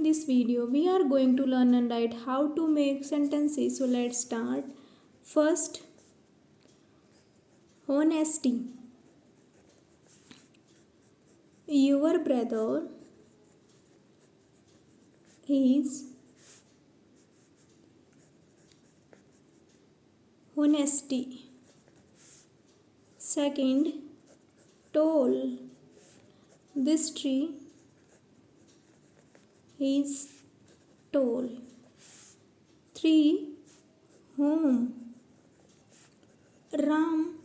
this video we are going to learn and write how to make sentences. So let's start. First, honesty. Your brother is honesty. Second, tall. This tree is tall. 3. Home. Ram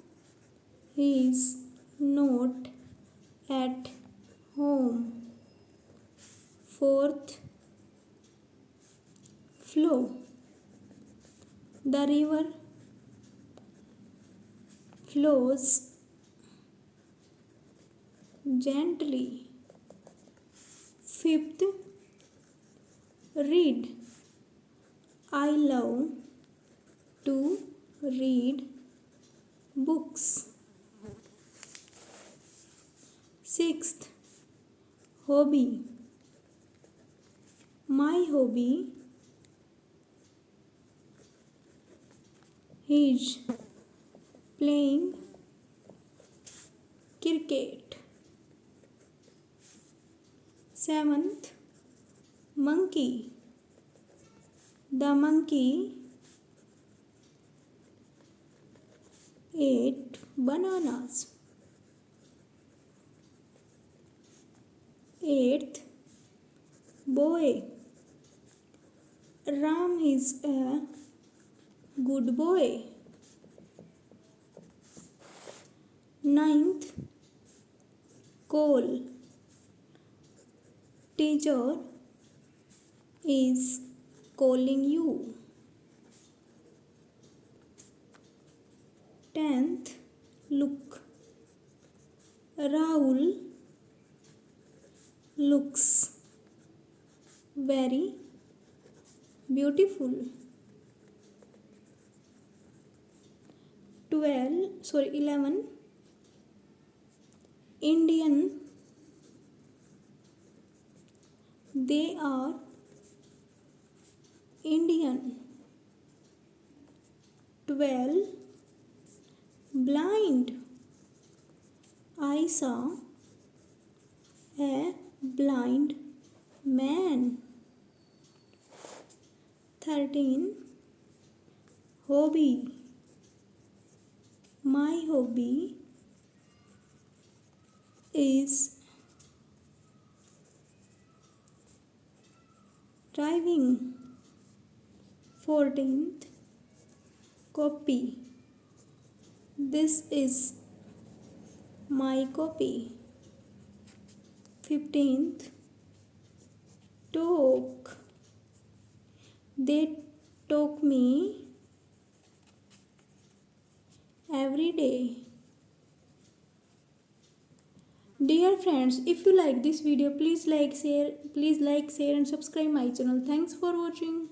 is not at home. 4th, flow. The river flows gently. 5th, read. I love to read books. 6th, hobby. My hobby is playing cricket. 7th, monkey. The monkey ate bananas. 8th, boy. Ram is a good boy. 9th, call. Teacher is calling you. 10th, look. Rahul looks very beautiful. 11. Indian. They are Indian. 12. Blind. I saw a blind man. 13. Hobby. My hobby is driving. 14th, copy. This is my copy. 15th, talk. They talk me every day. Dear friends, if you like this video, please like, share and subscribe my channel. Thanks for watching.